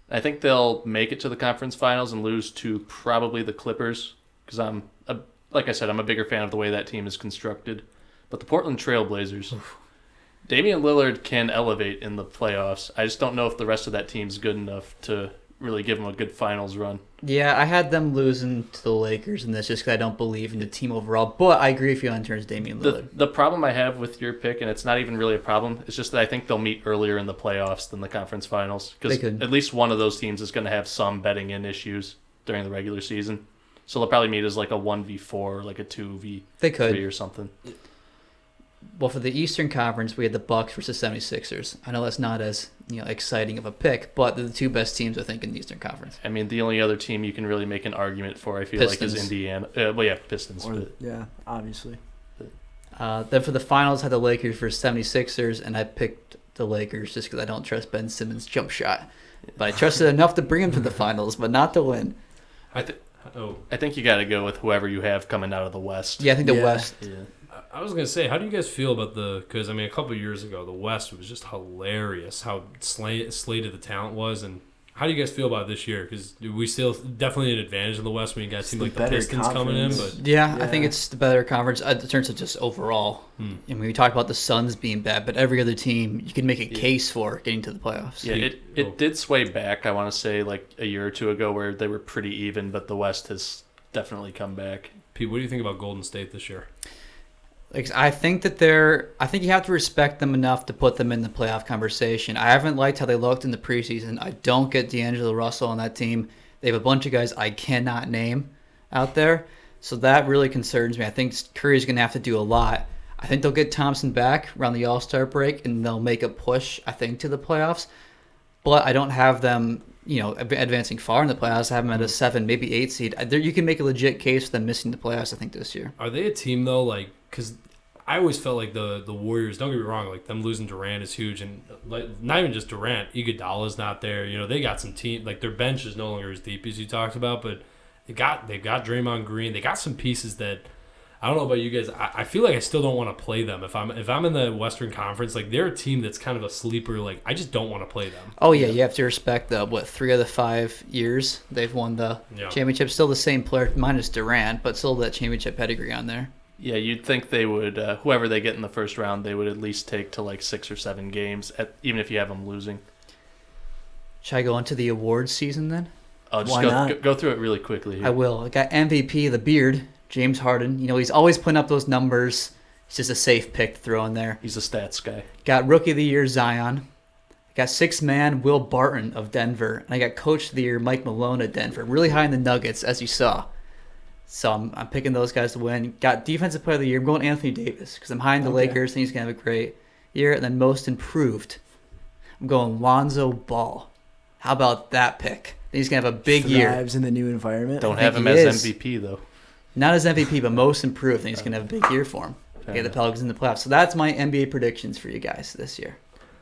I think they'll make it to the conference finals and lose to probably the Clippers because like I said, I'm a bigger fan of the way that team is constructed. But the Portland Trail Blazers, Damian Lillard can elevate in the playoffs. I just don't know if the rest of that team's good enough to really give them a good finals run. Yeah, I had them losing to the Lakers in this just because I don't believe in the team overall. But I agree with you on terms of Damian Lillard. The problem I have with your pick, and it's not even really a problem, it's just that I think they'll meet earlier in the playoffs than the conference finals. Because at least one of those teams is going to have some betting in issues during the regular season. So they'll probably meet as like a 1v4 or like a 2v3 or something. Well, for the Eastern Conference, we had the Bucks versus 76ers. I know that's not as exciting of a pick, but they're the two best teams, I think, in the Eastern Conference. I mean, the only other team you can really make an argument for, I feel Pistons. like, is Indiana. Pistons. Yeah, obviously. Then for the finals, I had the Lakers versus 76ers, and I picked the Lakers just because I don't trust Ben Simmons' jump shot. But I trusted enough to bring him to the finals, but not to win. I think you got to go with whoever you have coming out of the West. Yeah, I think the West. Yeah. I was going to say, how do you guys feel about because, I mean, a couple of years ago, the West was just hilarious how slated the talent was. And how do you guys feel about this year? Because we still definitely an advantage in the West when you got teams like the Pistons coming in. But yeah, I think it's the better conference in terms of just overall. I mean, we talked about the Suns being bad, but every other team, you can make a case for getting to the playoffs. Yeah, it did sway back, I want to say, like a year or two ago where they were pretty even, but the West has definitely come back. Pete, what do you think about Golden State this year? I think you have to respect them enough to put them in the playoff conversation. I haven't liked how they looked in the preseason. I don't get D'Angelo Russell on that team. They have a bunch of guys I cannot name out there. So that really concerns me. I think Curry's going to have to do a lot. I think they'll get Thompson back around the All-Star break, and they'll make a push, I think, to the playoffs. But I don't have them, advancing far in the playoffs. I have them at a 7, maybe 8 seed. You can make a legit case for them missing the playoffs, I think, this year. Are they a team, though, because I always felt like the Warriors, don't get me wrong, like them losing Durant is huge, and like not even just Durant, Iguodala's not there. You know, they got some team, like their bench is no longer as deep as you talked about, but they've got Draymond Green. They got some pieces that I don't know about you guys. I feel like I still don't want to play them. If I'm in the Western Conference, like they're a team that's kind of a sleeper. Like I just don't want to play them. Oh yeah, you have to respect the 3 of the 5 years they've won the championship. Still the same player minus Durant, but still that championship pedigree on there. Yeah, you'd think they would, whoever they get in the first round, they would at least take to like 6 or 7 games, even if you have them losing. Should I go into the awards season then? I'll just go through it really quickly here. I will. I got MVP, the beard, James Harden. You know, he's always putting up those numbers. It's just a safe pick to throw in there. He's a stats guy. Got Rookie of the Year, Zion. Got 6th man, Will Barton of Denver. And I got Coach of the Year, Mike Malone of Denver. Really high in the Nuggets, as you saw. So I'm picking those guys to win. Got Defensive Player of the Year. I'm going Anthony Davis because I'm high in the Lakers. And he's going to have a great year. And then Most Improved, I'm going Lonzo Ball. How about that pick? He's going to have a big year. Thrives in the new environment. Don't have him as MVP, though. Not as MVP, but Most Improved. I think he's going to have a big year for him. Get the Pelicans in the playoffs. So that's my NBA predictions for you guys this year.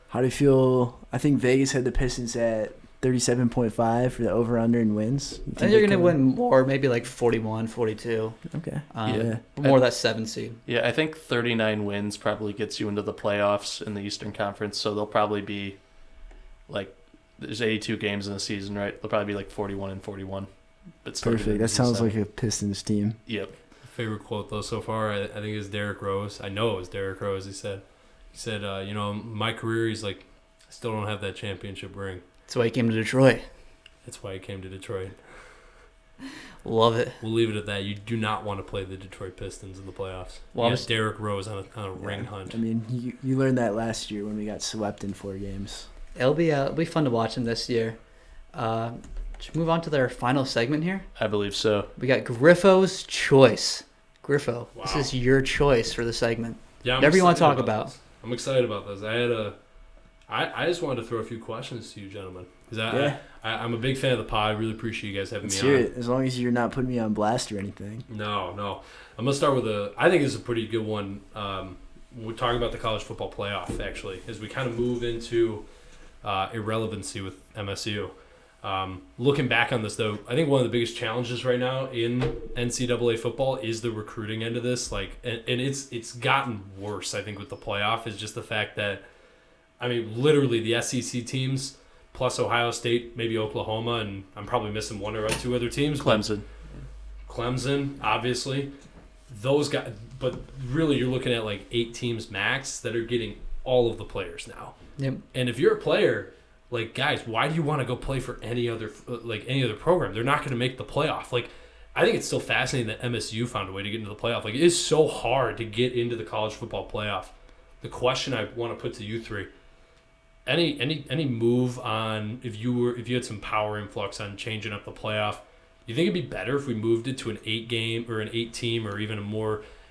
How do you feel? I think Vegas had the Pistons at 37.5 for the over-under in wins. I think you're going to win more, maybe like 41, 42. Okay. More of that 7 seed. Yeah, I think 39 wins probably gets you into the playoffs in the Eastern Conference, so they'll probably be like, there's 82 games in a season, right? They'll probably be like 41 and 41. But perfect. That sounds like a Pistons team. Yep. Favorite quote though so far, I think is Derrick Rose. I know it was Derrick Rose. He said, you know, my career, he's like, I still don't have that championship ring. That's why he came to Detroit. That's why he came to Detroit. Love it. We'll leave it at that. You do not want to play the Detroit Pistons in the playoffs. Well, you got Derrick Rose on a ring hunt. I mean, you learned that last year when we got swept in 4 games. It'll be fun to watch them this year. Should we move on to their final segment here? I believe so. We got Griffo's Choice. Griffo, This is your choice for the segment. Yeah, whatever you want to talk about. I'm excited about this. I just wanted to throw a few questions to you, gentlemen. Because I'm a big fan of the pod. I really appreciate you guys having me on. Hear it, as long as you're not putting me on blast or anything. No. I'm going to start with I think it's a pretty good one. We're talking about the college football playoff, actually, as we kind of move into irrelevancy with MSU. Looking back on this, though, I think one of the biggest challenges right now in NCAA football is the recruiting end of this. Like, and it's gotten worse, I think, with the playoff, is just the fact that, I mean, literally the SEC teams plus Ohio State, maybe Oklahoma, and I'm probably missing 1 or 2 other teams. Clemson, obviously. Those guys, but really you're looking at like 8 teams max that are getting all of the players now. Yep. And if you're a player, like, guys, why do you want to go play for any other program? They're not going to make the playoff. Like, I think it's still fascinating that MSU found a way to get into the playoff. Like, it is so hard to get into the college football playoff. The question I want to put to you 3: any move on if you had some power influx on changing up the playoff? You think it'd be better if we moved it to an 8-game or an 8-team or even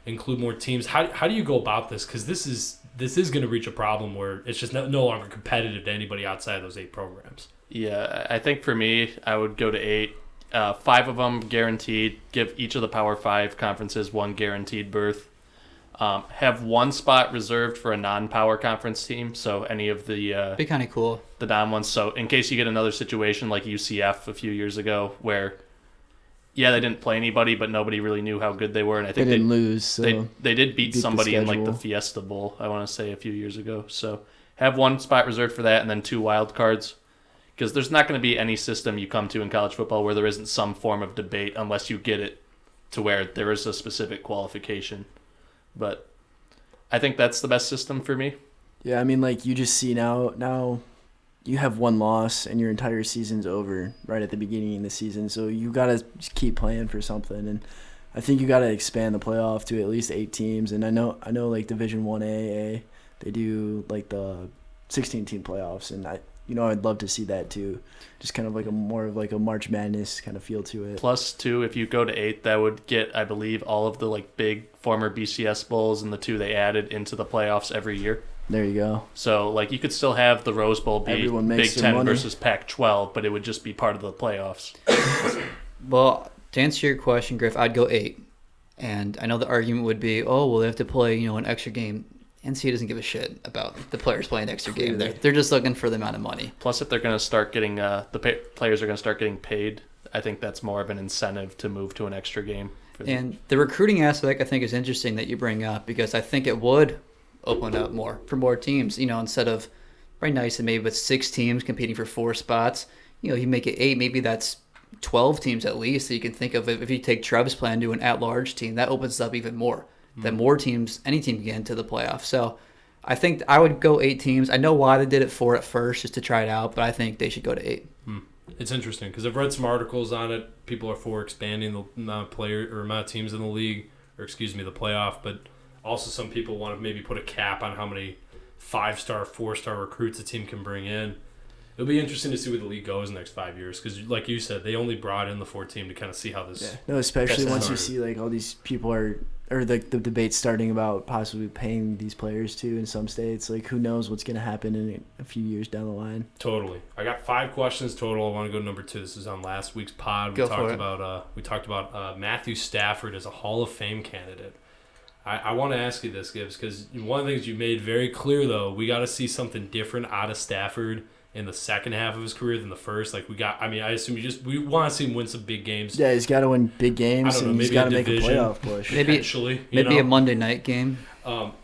include more teams? How do you go about this? Because this is going to reach a problem where it's just no longer competitive to anybody outside of those 8 programs. Yeah, I think for me, I would go to 8. 5 of them guaranteed. Give each of the Power 5 conferences 1 guaranteed berth. Have 1 spot reserved for a non-power conference team. So any of the be kind of cool, the non ones. So in case you get another situation like UCF a few years ago, where they didn't play anybody, but nobody really knew how good they were, and I think they didn't lose. So they did beat somebody in like the Fiesta Bowl, I want to say, a few years ago. So have 1 spot reserved for that, and then 2 wild cards, because there's not going to be any system you come to in college football where there isn't some form of debate unless you get it to where there is a specific qualification. But I think that's the best system for me. Yeah, I mean, like, you just see now you have 1 loss and your entire season's over right at the beginning of the season. So you got to keep playing for something. And I think you got to expand the playoff to at least 8 teams. And I know like Division 1A, they do like the 16-team playoffs. And I'd love to see that too. Just kind of like more of like a March Madness kind of feel to it. Plus 2, if you go to 8, that would get, I believe, all of the like big former BCS bowls and the 2 they added into the playoffs every year. There you go. So, like, you could still have the Rose Bowl be Big Ten money versus Pac-12, but it would just be part of the playoffs. Well, to answer your question, Griff, I'd go 8. And I know the argument would be, oh, well, they have to play, an extra game. NCAA doesn't give a shit about the players playing an extra game. They're just looking for the amount of money. Plus, if they're going to start getting players are going to start getting paid, I think that's more of an incentive to move to an extra game. And the recruiting aspect, I think, is interesting that you bring up, because I think it would open up more for more teams. Instead of right now, you said maybe with 6 teams competing for 4 spots, you make it 8, maybe that's 12 teams at least that you can think of. If you take Trev's plan, do an at-large team, that opens up even more. That more teams, any team can get into the playoffs. So I think I would go 8 teams. I know why they did it 4 at first, just to try it out, but I think they should go to 8. It's interesting because I've read some articles on it. People are for expanding the amount of teams in the league, the playoff. But also some people want to maybe put a cap on how many 5-star, 4-star recruits a team can bring in. It'll be interesting to see where the league goes in the next 5 years because, like you said, they only brought in the 4 team to kind of see how this. Yeah. No, especially once you see like all these people or the debate starting about possibly paying these players too in some states. Like, who knows what's going to happen in a few years down the line. Totally. I got 5 questions total. I want to go to number 2. This is on last week's pod. We talked about Matthew Stafford as a Hall of Fame candidate. I want to ask you this, Gibbs, because one of the things you made very clear, though, we got to see something different out of Stafford in the second half of his career than the first. I assume we want to see him win some big games. Yeah, he's got to win big games, and he's got to make a playoff push. Maybe a Monday night game.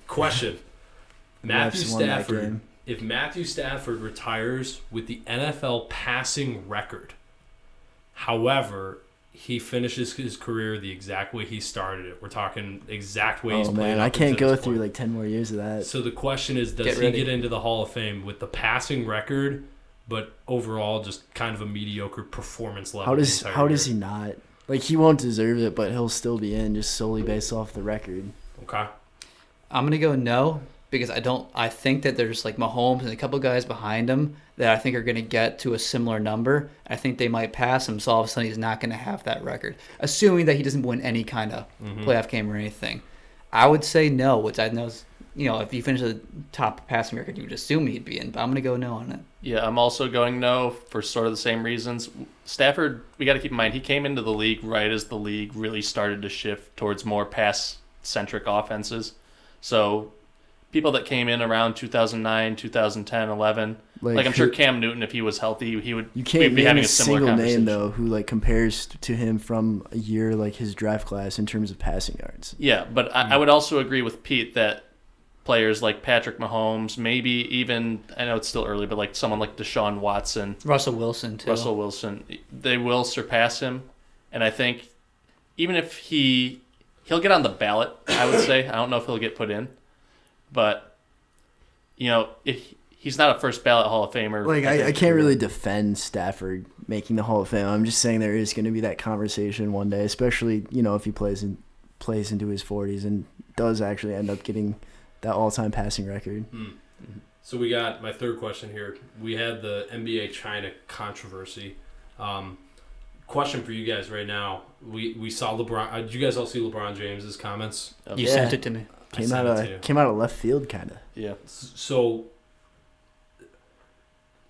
Question. Matthew Stafford, if Matthew Stafford retires with the NFL passing record, however, he finishes his career the exact way he started it. We're talking exact way he's playing. I can't go through like 10 more years of that. So the question is, does he get into the Hall of Fame with the passing record, but overall just kind of a mediocre performance level? How does he not? Like, he won't deserve it, but he'll still be in just solely based off the record. Okay. I'm going to go no, because I think that there's like Mahomes and a couple guys behind him that I think are going to get to a similar number. I think they might pass him, so all of a sudden he's not going to have that record, assuming that he doesn't win any kind of playoff game or anything. I would say no, which I know is, if you finish the top passing record, you would assume he'd be in, but I'm going to go no on it. Yeah, I'm also going no for sort of the same reasons. Stafford, we got to keep in mind, he came into the league right as the league really started to shift towards more pass-centric offenses. So people that came in around 2009, 2010, 11, like I'm sure Cam Newton, if he was healthy, he would. You can't be having a single similar name though who like compares to him from a year like his draft class in terms of passing yards. Yeah, but I would also agree with Pete that players like Patrick Mahomes, maybe even, I know it's still early, but like someone like Deshaun Watson, Russell Wilson, they will surpass him, and I think even if he'll get on the ballot, I would say. I don't know if he'll get put in, but if he's not a first ballot Hall of Famer. Like, I can't really defend Stafford making the Hall of Fame. I'm just saying there is going to be that conversation one day, especially, if he plays into his 40s and does actually end up getting that all-time passing record. So we got my third question here. We had the NBA China controversy. Question for you guys right now. We saw LeBron. Did you guys all see LeBron James's comments? You sent it to me. Came out of left field, kind of. Yeah. So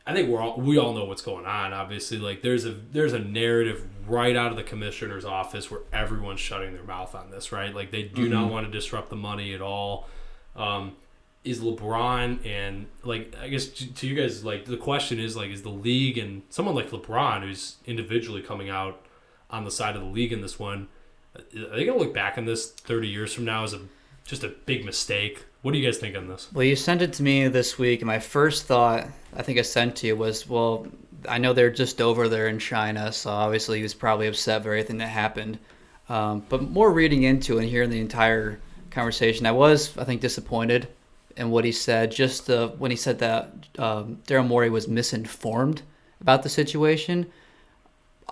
I think we all know what's going on. Obviously, like there's a narrative right out of the commissioner's office where everyone's shutting their mouth on this, right? Like they do not want to disrupt the money at all. Is LeBron and like I guess to you guys, like the question is like, is the league and someone like LeBron who's individually coming out on the side of the league in this one, are they gonna look back on this 30 years from now as just a big mistake? What do you guys think on this? Well, you sent it to me this week, and my first thought I think I sent to you was, well, I know they're just over there in China, so obviously he was probably upset for everything that happened. But more reading into it and hearing the entire conversation, I think, disappointed in what he said. Just when he said that Daryl Morey was misinformed about the situation.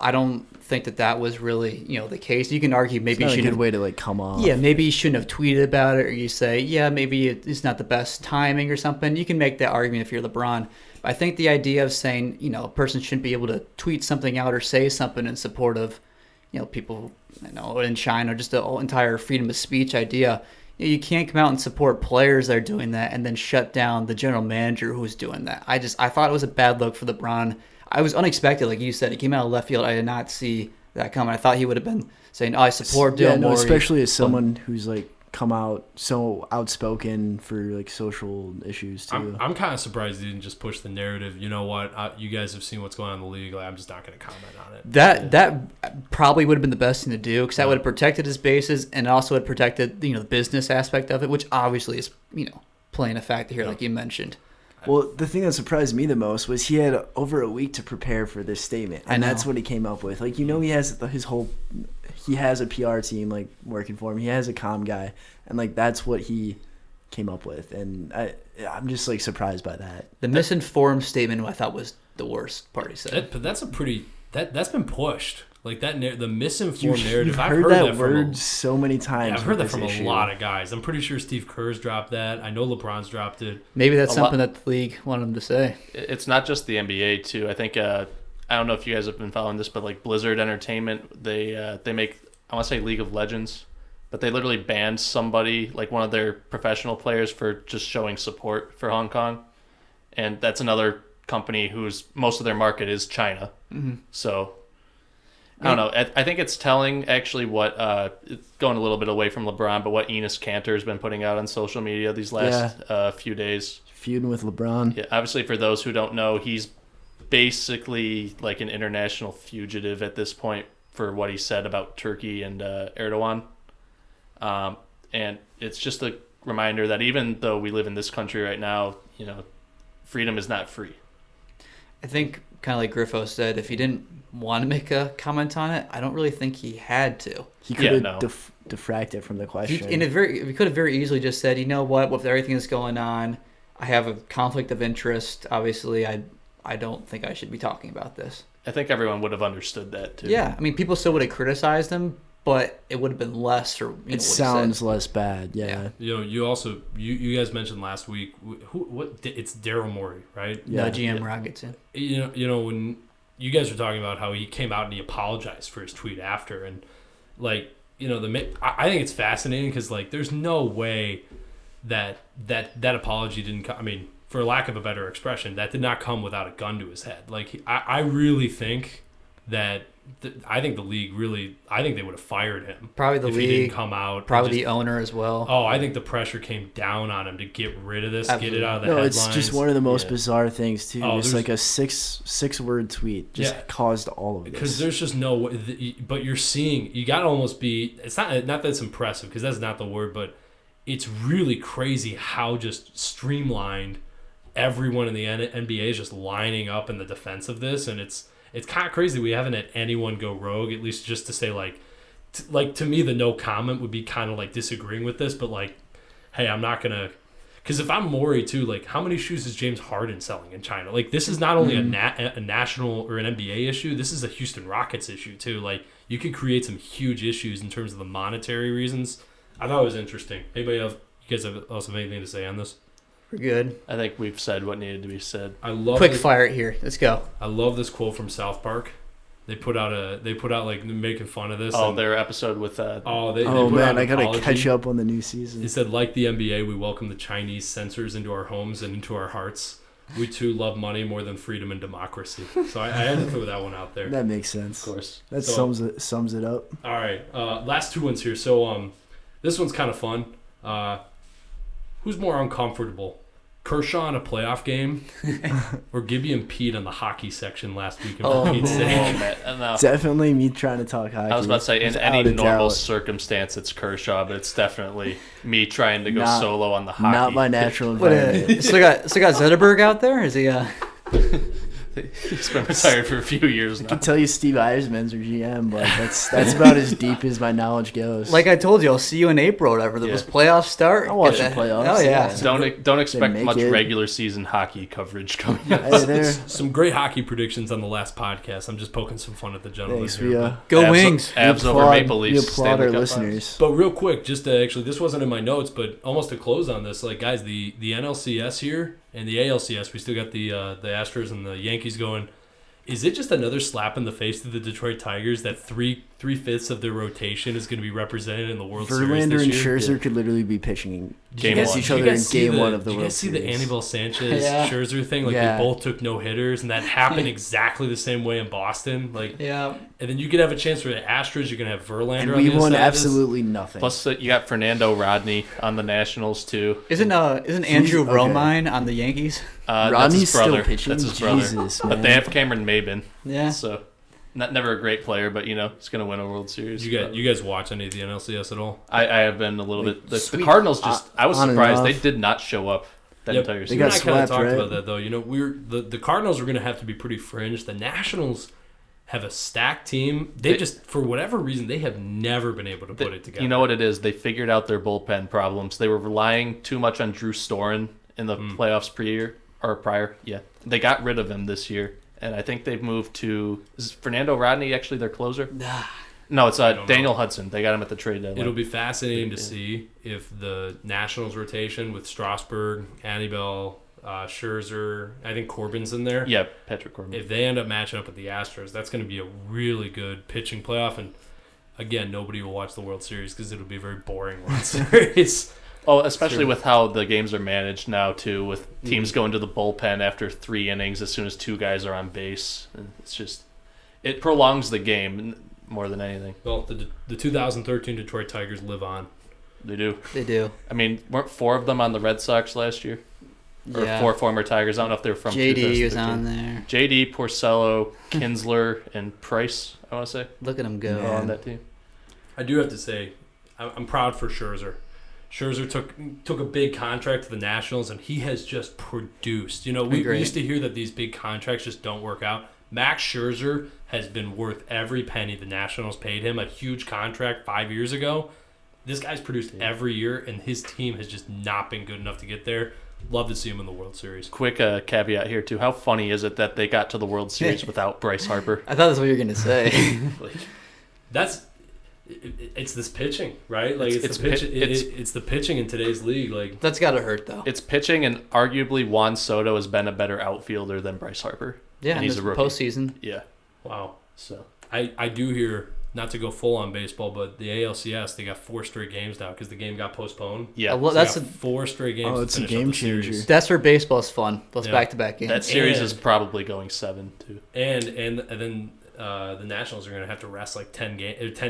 I don't think that was really, the case. You can argue maybe it's not a good way to like come off. Yeah, maybe you shouldn't have tweeted about it, or you say, yeah, maybe it's not the best timing or something. You can make that argument if you're LeBron. But I think the idea of saying, a person shouldn't be able to tweet something out or say something in support of, people, in China, just the whole entire freedom of speech idea. You can't come out and support players that are doing that and then shut down the general manager who's doing that. I thought it was a bad look for LeBron. I was unexpected, like you said. It came out of left field. I did not see that comment. I thought he would have been saying, "I support Daryl Morey." Especially as someone who's like come out so outspoken for like social issues too. I'm kind of surprised he didn't just push the narrative. You know what? You guys have seen what's going on in the league. Like, I'm just not going to comment on it. That probably would have been the best thing to do, because that would have protected his bases and also had protected the business aspect of it, which obviously is playing a factor here, like you mentioned. Well, the thing that surprised me the most was he had over a week to prepare for this statement, and that's what he came up with. Like, he has he has a PR team like working for him. He has a comm guy, and like that's what he came up with. And I'm just like surprised by that. The misinformed statement I thought was the worst part he said. But that's a pretty that's been pushed. Like the misinformed narrative. You've I've heard that from word so many times. Yeah, I've heard that from issue. a lot of guys. I'm pretty sure Steve Kerr's dropped that. I know LeBron's dropped it. Maybe that's something that the league wanted him to say. It's not just the NBA too. I think I don't know if you guys have been following this, but like Blizzard Entertainment, they make, I want to say League of Legends, but they literally banned somebody, like one of their professional players, for just showing support for Hong Kong, and that's another company whose most of their market is China. Mm-hmm. So I don't know. I think it's telling actually what it's going a little bit away from LeBron, but what Enes Kanter has been putting out on social media these last few days. Feuding with LeBron. Yeah, obviously for those who don't know, he's basically like an international fugitive at this point for what he said about Turkey and Erdogan. And it's just a reminder that even though we live in this country right now, freedom is not free. I think, kind of like Griffo said, if he didn't want to make a comment on it, I don't really think he had to. He could have defracted from the question. He could have very easily just said, you know what, with everything that's going on, I have a conflict of interest. Obviously, I don't think I should be talking about this. I think everyone would have understood that too. Yeah, I mean, people still would have criticized him, but it would have been less. Or it sounds less bad. Yeah. You also you guys mentioned last week it's Daryl Morey, right? Yeah. No, GM Rockets. When you guys were talking about how he came out and he apologized for his tweet after, and like I think it's fascinating because like there's no way that apology didn't come. I mean, for lack of a better expression, that did not come without a gun to his head. Like I really think that. I think the league I think they would have fired him. Probably the if league. He didn't come out. Probably the owner as well. Oh, I think the pressure came down on him to get rid of this, Absolutely. get it out of the headlines. It's just one of the most bizarre things too. Oh, it's like a six word tweet just caused all of this. Because there's just no way. But you're seeing, you got to almost be, it's not that it's impressive because that's not the word, but it's really crazy how just streamlined everyone in the NBA is just lining up in the defense of this. And it's kind of crazy we haven't had anyone go rogue, at least just to say like to me the no comment would be kind of like disagreeing with this, but like, hey, I'm not gonna, because if I'm Morey too, like how many shoes is James Harden selling in China? Like this is not only a national or an NBA issue, this is a Houston Rockets issue too. Like you could create some huge issues in terms of the monetary reasons. I thought it was interesting. You guys also have anything to say on this? We're good. I think we've said what needed to be said. I love quick fire it here. Let's go. I love this quote from South Park. They put out like making fun of this. Oh, their episode with they man, I gotta catch up on the new season. It said, like the NBA, we welcome the Chinese censors into our homes and into our hearts. We too love money more than freedom and democracy. So I had to throw that one out there. That makes sense. Of course. That sums it up. All right, last two ones here. So this one's kind of fun. Who's more uncomfortable, Kershaw in a playoff game or Gibby and Pete on the hockey section last week? Pete's no. Definitely me trying to talk hockey. I was about to say, in any normal circumstance, it's Kershaw, but it's definitely me trying to go solo on the hockey. Not my natural environment. Still got Zetterberg out there? Is he? He's been retired for a few years now. I can tell you Steve Eisman's your GM, but that's about as deep as my knowledge goes. Like I told you, I'll see you in April or whatever. Those playoffs start. I'll watch the playoffs. Oh, yeah. Don't expect much regular season hockey coverage coming up. Some great hocky predictions on the last podcast. I'm just poking some fun at the gentlemen here. Go Wings. Avs over Maple Leafs. We applaud our listeners. But real quick, just to actually, this wasn't in my notes, but almost to close on this, like guys, the NLCS here and the ALCS, we still got the Astros and the Yankees going. Is it just another slap in the face to the Detroit Tigers that three 3/5 of their rotation is going to be represented in the World Series Verlander this and year. Scherzer could literally be pitching Game against one. each Did you other in guys see game one of the Did you World guys see the Series. Anibal Sanchez Yeah. Scherzer thing? Like Yeah. they both took no hitters, and that happened exactly the same way in Boston. Like, Yeah. and then you could have a chance for the Astros. You're going to have Verlander. And on we the other won side of this. absolutely nothing. Plus, you got Fernando Rodney on the Nationals too. Isn't Andrew Okay. Romine on the Yankees? That's Rodney's his brother. still pitching? That's his brother. Jesus, But man. they have Cameron Maybin. Yeah. So, never a great player, but he's going to win a World Series. You guys watch any of the NLCS at all? I have been a little bit. The Sweet. Cardinals I was On and surprised off. they did not show up that Yep. entire They season. You and got I kind of swept, talked right? about that though. The Cardinals are going to have to be pretty fringe. The Nationals have a stacked team. They just, for whatever reason, they have never been able to put it together. You know what it is? They figured out their bullpen problems. They were relying too much on Drew Storen in the playoffs prior. Yeah, they got rid of him this year, and I think they've moved to. Is Fernando Rodney actually their closer? No, it's don't Daniel know. Hudson. They got him at the trade deadline. It'll be fascinating to see if the Nationals rotation with Strasburg, Anibal, Scherzer, I think Corbin's in there. Yeah, Patrick Corbin. If they end up matching up with the Astros, that's going to be a really good pitching playoff. And again, nobody will watch the World Series because it'll be a very boring World Series. Oh, especially with how the games are managed now too, with teams going to the bullpen after 3 innings as soon as 2 guys are on base. And it's just it prolongs the game more than anything. Well, the 2013 Detroit Tigers live on. They do. They do. I mean, weren't 4 of them on the Red Sox last year? Or Yeah. 4 former Tigers. I don't know if they're from JD was 2013. on there. JD, Porcello, Kinsler, and Price, I want to say, Look at him go. are on that team. I do have to say, I'm proud for Scherzer. Scherzer took a big contract to the Nationals, and he has just produced. We Agreed. used to hear that these big contracts just don't work out. Max Scherzer has been worth every penny the Nationals paid him. A huge contract 5 years ago. This guy's produced every year, and his team has just not been good enough to get there. Love to see him in the World Series. Quick caveat here, too. How funny is it that they got to the World Series without Bryce Harper? I thought that's what you were going to say. It's this pitching, right? Like it's the pitching in today's league. Like That's got to hurt, though. It's pitching, and arguably Juan Soto has been a better outfielder than Bryce Harper. Yeah, and in he's this a rookie. postseason. Yeah. wow. So I do hear, not to go full on baseball, but the ALCS, they got 4 straight games now because the game got postponed. yeah, Well, So they that's got 4 straight games. Oh, to it's a finish up game the series. changer. That's where baseball's fun. Those Yeah. back-to-back games. that series And- is probably going 7 too. And then the Nationals are going to have to rest like 10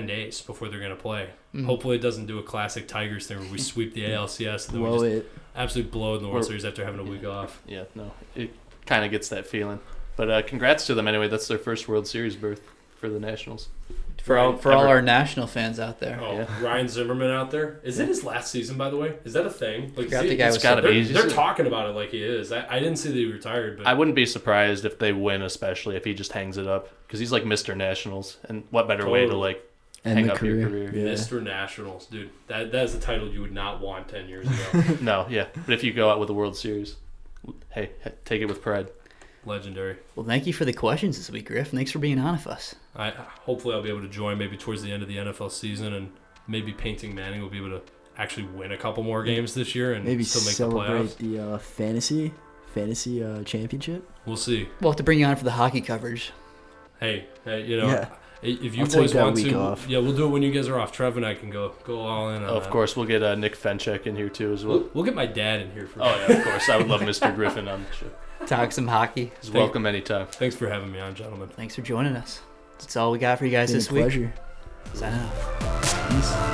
days before they're going to play. Mhm. Hopefully, it doesn't do a classic Tigers thing where we sweep the ALCS and then Blow we just it. absolutely blow it in the World Or- Series after having a week off. Yeah, no, it kind of gets that feeling. But congrats to them anyway. That's their first World Series berth for the Nationals. For all our national fans out there. Oh, Yeah. Ryan Zimmerman out there. Is it his last season, by the way? Is that a thing? Like, Forgot see, the guy it's was gotta so- be. they're talking about it like he is. I didn't see that he retired, but I wouldn't be surprised if they win, especially if he just hangs it up, because he's like Mr. Nationals, and what better way to Totally. like And hang the up career. your career? Yeah. Mr. Nationals, dude. That is a title you would not want 10 years ago. No, yeah, but if you go out with a World Series, hey, take it with pride. Legendary. Well, thank you for the questions this week, Griff. Thanks for being on with us. Hopefully I'll be able to join maybe towards the end of the NFL season, and maybe Painting Manning will be able to actually win a couple more games this year and Maybe still make celebrate the playoffs. the fantasy championship. We'll see. We'll have to bring you on for the hockey coverage. Hey, Yeah. if you I'll take boys that want week to, off. yeah, we'll do it when you guys are off. Trev and I can go all in on Of that. course, we'll get Nick Fenchek in here too as well. We'll get my dad in here for Oh yeah, of course. I would love Mr. Griffin on the show. Talk some hockey. He's welcome anytime. Thanks for having me on, gentlemen. Thanks for joining us. That's all we got for you guys Been a this week. pleasure. Signing off. Peace.